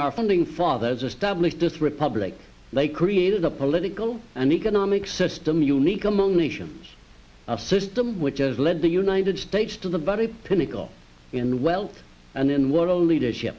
our founding fathers established this republic, they created a political and economic system unique among nations, a system which has led the United States to the very pinnacle in wealth and in world leadership.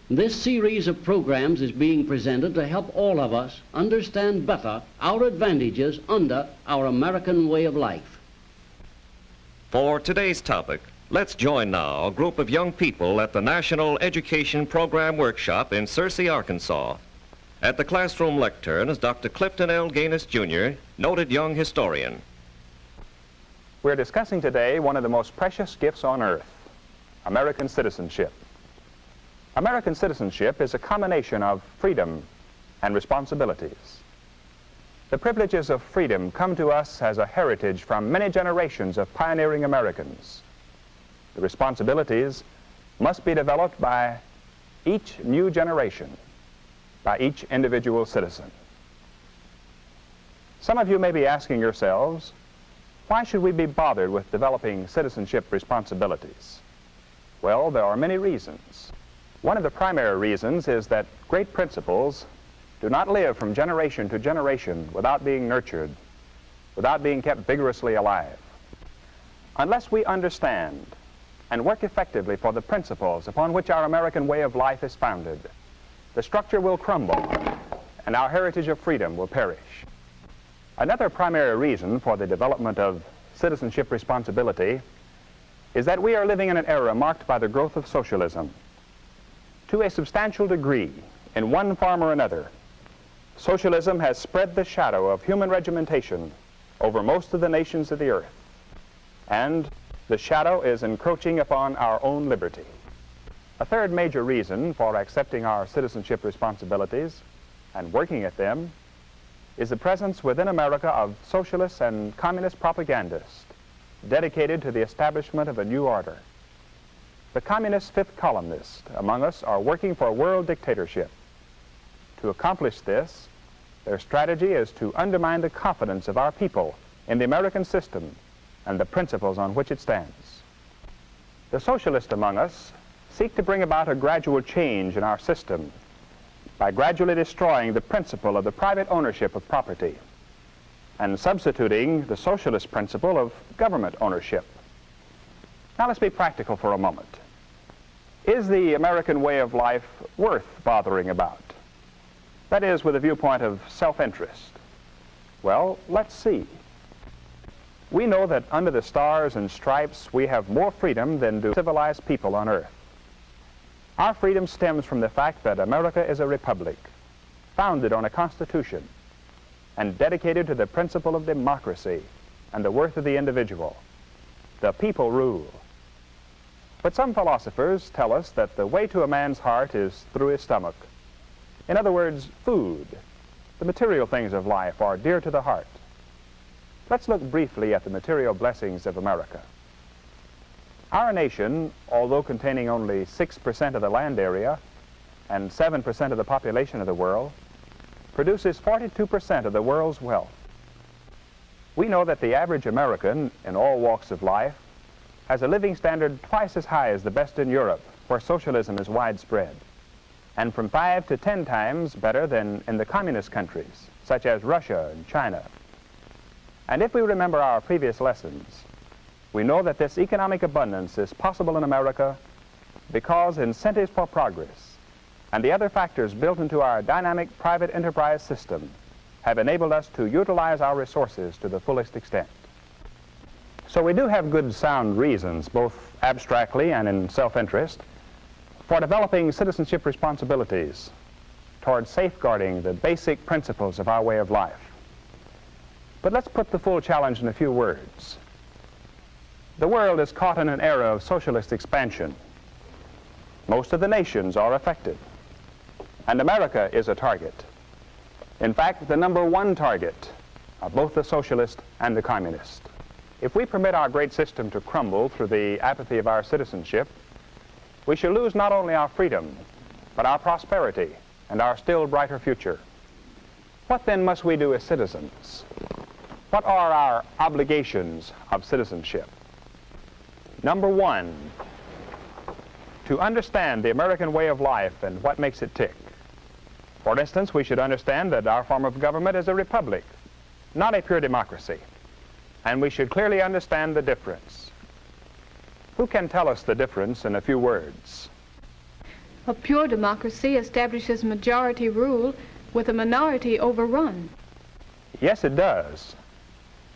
This series of programs is being presented to help all of us understand better our advantages under our American way of life. For today's topic, let's join now a group of young people at the National Education Program Workshop in Searcy, Arkansas. At the classroom lectern is Dr. Clifton L. Gaines, Jr., noted young historian. We're discussing today one of the most precious gifts on earth, American citizenship. American citizenship is a combination of freedom and responsibilities. The privileges of freedom come to us as a heritage from many generations of pioneering Americans. The responsibilities must be developed by each new generation, by each individual citizen. Some of you may be asking yourselves, why should we be bothered with developing citizenship responsibilities? Well, there are many reasons. One of the primary reasons is that great principles do not live from generation to generation without being nurtured, without being kept vigorously alive. Unless we understand and work effectively for the principles upon which our American way of life is founded, the structure will crumble and our heritage of freedom will perish. Another primary reason for the development of citizenship responsibility is that we are living in an era marked by the growth of socialism. To a substantial degree, in one form or another, socialism has spread the shadow of human regimentation over most of the nations of the earth, and the shadow is encroaching upon our own liberty. A third major reason for accepting our citizenship responsibilities and working at them is the presence within America of socialists and communist propagandists dedicated to the establishment of a new order. The communist fifth columnists among us are working for world dictatorship. To accomplish this, their strategy is to undermine the confidence of our people in the American system and the principles on which it stands. The socialists among us seek to bring about a gradual change in our system by gradually destroying the principle of the private ownership of property and substituting the socialist principle of government ownership. Now let's be practical for a moment. Is the American way of life worth bothering about? That is, with a viewpoint of self-interest. Well, let's see. We know that under the stars and stripes we have more freedom than do civilized people on earth. Our freedom stems from the fact that America is a republic, founded on a constitution, and dedicated to the principle of democracy and the worth of the individual. The people rule. But some philosophers tell us that the way to a man's heart is through his stomach. In other words, food, the material things of life, are dear to the heart. Let's look briefly at the material blessings of America. Our nation, although containing only 6% of the land area and 7% of the population of the world, produces 42% of the world's wealth. We know that the average American in all walks of life has a living standard twice as high as the best in Europe, where socialism is widespread, and from 5 to 10 times better than in the communist countries, such as Russia and China. And if we remember our previous lessons, we know that this economic abundance is possible in America because incentives for progress and the other factors built into our dynamic private enterprise system have enabled us to utilize our resources to the fullest extent. So we do have good sound reasons, both abstractly and in self-interest, for developing citizenship responsibilities towards safeguarding the basic principles of our way of life. But let's put the full challenge in a few words. The world is caught in an era of socialist expansion. Most of the nations are affected, and America is a target. In fact, the #1 target of both the socialist and the communist. If we permit our great system to crumble through the apathy of our citizenship, we shall lose not only our freedom, but our prosperity and our still brighter future. What then must we do as citizens? What are our obligations of citizenship? #1, to understand the American way of life and what makes it tick. For instance, we should understand that our form of government is a republic, not a pure democracy. And we should clearly understand the difference. Who can tell us the difference in a few words? A pure democracy establishes majority rule with a minority overrun. Yes, it does.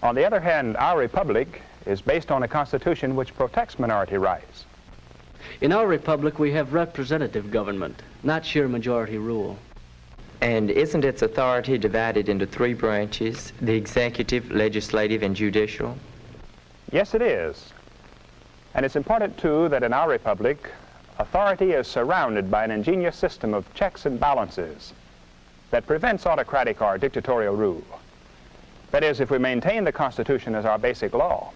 On the other hand, our republic is based on a constitution which protects minority rights. In our republic, we have representative government, not sheer majority rule. And isn't its authority divided into three branches, the executive, legislative, and judicial? Yes, it is. And it's important, too, that in our republic, authority is surrounded by an ingenious system of checks and balances that prevents autocratic or dictatorial rule. That is, if we maintain the Constitution as our basic law.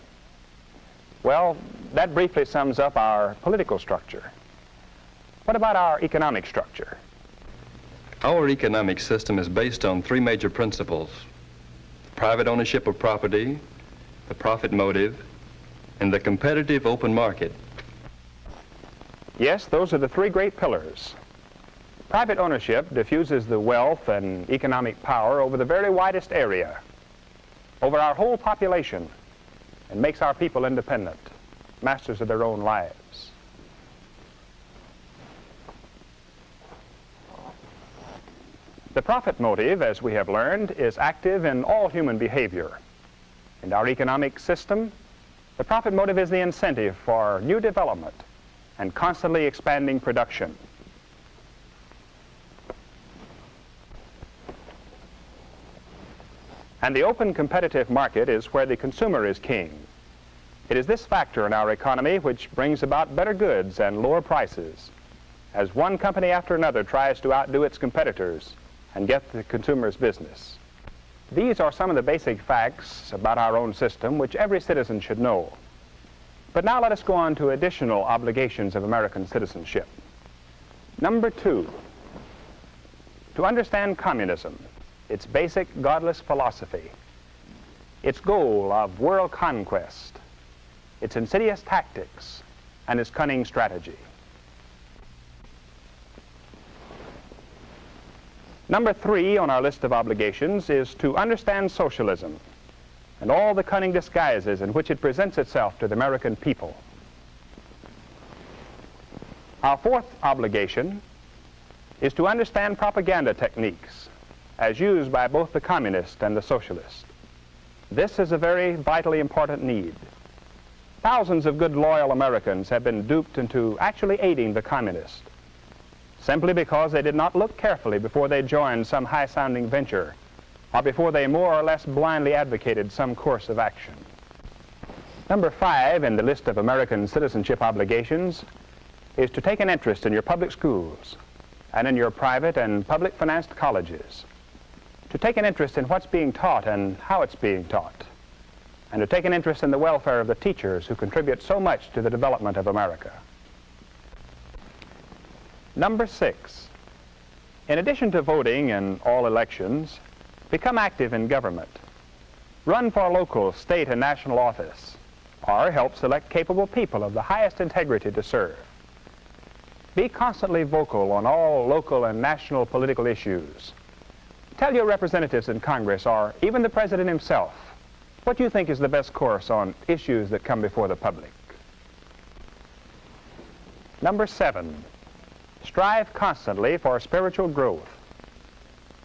Well, that briefly sums up our political structure. What about our economic structure? Our economic system is based on three major principles: private ownership of property, the profit motive, and the competitive open market. Yes, those are the three great pillars. Private ownership diffuses the wealth and economic power over the very widest area, over our whole population, and makes our people independent, masters of their own lives. The profit motive, as we have learned, is active in all human behavior. In our economic system, the profit motive is the incentive for new development and constantly expanding production. And the open competitive market is where the consumer is king. It is this factor in our economy which brings about better goods and lower prices, as one company after another tries to outdo its competitors and get the consumer's business. These are some of the basic facts about our own system which every citizen should know. But now let us go on to additional obligations of American citizenship. Number 2, to understand communism, its basic godless philosophy, its goal of world conquest, its insidious tactics, and its cunning strategy. Number 3 on our list of obligations is to understand socialism and all the cunning disguises in which it presents itself to the American people. Our 4th obligation is to understand propaganda techniques as used by both the communist and the socialist. This is a very vitally important need. Thousands of good, loyal Americans have been duped into actually aiding the communist, simply because they did not look carefully before they joined some high-sounding venture or before they more or less blindly advocated some course of action. Number 5 in the list of American citizenship obligations is to take an interest in your public schools and in your private and public-financed colleges, to take an interest in what's being taught and how it's being taught, and to take an interest in the welfare of the teachers who contribute so much to the development of America. Number 6, in addition to voting in all elections, become active in government. Run for local, state, and national office, or help select capable people of the highest integrity to serve. Be constantly vocal on all local and national political issues. Tell your representatives in Congress, or even the President himself, what you think is the best course on issues that come before the public. Number 7, strive constantly for spiritual growth.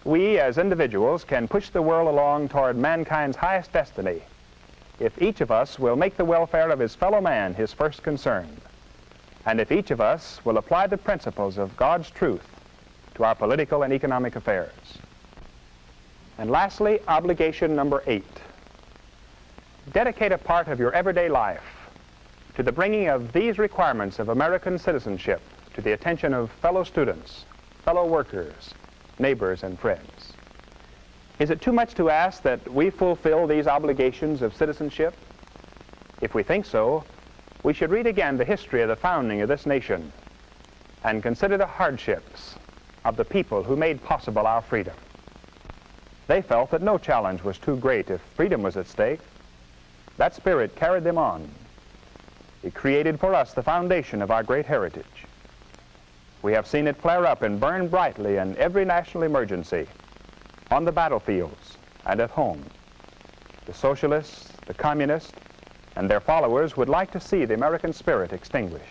We, as individuals, can push the world along toward mankind's highest destiny if each of us will make the welfare of his fellow man his first concern, and if each of us will apply the principles of God's truth to our political and economic affairs. And lastly, obligation number 8. Dedicate a part of your everyday life to the bringing of these requirements of American citizenship to the attention of fellow students, fellow workers, neighbors, and friends. Is it too much to ask that we fulfill these obligations of citizenship? If we think so, we should read again the history of the founding of this nation and consider the hardships of the people who made possible our freedom. They felt that no challenge was too great if freedom was at stake. That spirit carried them on. It created for us the foundation of our great heritage. We have seen it flare up and burn brightly in every national emergency, on the battlefields and at home. The socialists, the communists, and their followers would like to see the American spirit extinguished.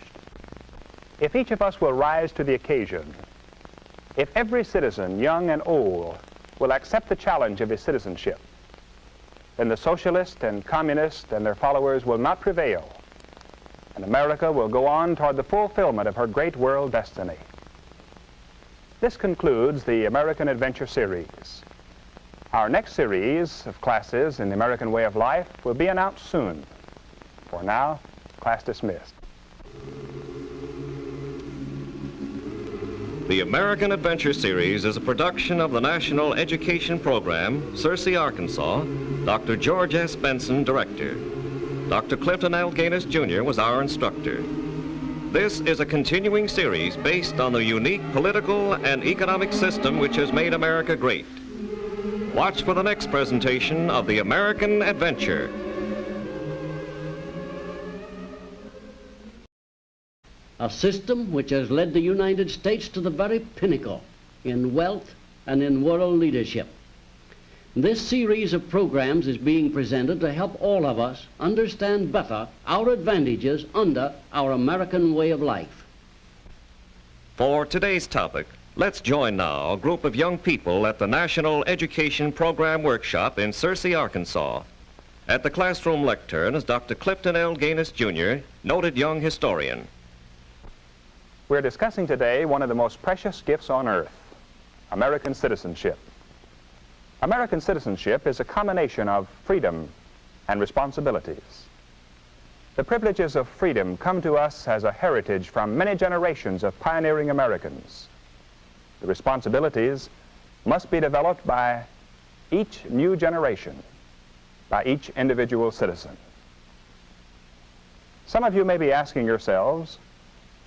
If each of us will rise to the occasion, if every citizen, young and old, will accept the challenge of his citizenship, then the socialists and communists and their followers will not prevail, and America will go on toward the fulfillment of her great world destiny. This concludes the American Adventure Series. Our next series of classes in the American way of life will be announced soon. For now, class dismissed. The American Adventure Series is a production of the National Education Program, Searcy, Arkansas. Dr. George S. Benson, director. Dr. Clinton L. Gaines, Jr. was our instructor. This is a continuing series based on the unique political and economic system which has made America great. Watch for the next presentation of the American Adventure. A system which has led the United States to the very pinnacle in wealth and in world leadership. This series of programs is being presented to help all of us understand better our advantages under our American way of life. For today's topic, let's join now a group of young people at the National Education Program Workshop in Searcy, Arkansas. At the classroom lectern is Dr. Clifton L. Gaines, Jr., noted young historian. We're discussing today one of the most precious gifts on earth, American citizenship. American citizenship is a combination of freedom and responsibilities. The privileges of freedom come to us as a heritage from many generations of pioneering Americans. The responsibilities must be developed by each new generation, by each individual citizen. Some of you may be asking yourselves,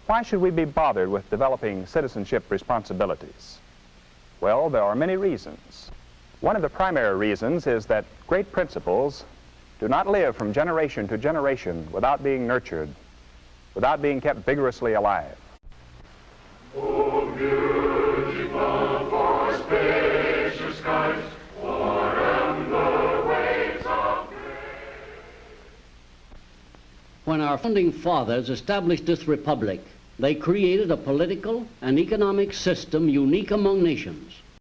why should we be bothered with developing citizenship responsibilities? Well, there are many reasons. One of the primary reasons is that great principles do not live from generation to generation without being nurtured, without being kept vigorously alive. Oh, beautiful for spacious skies, warm the waves of grace. When our founding fathers established this republic, they created a political and economic system unique among nations,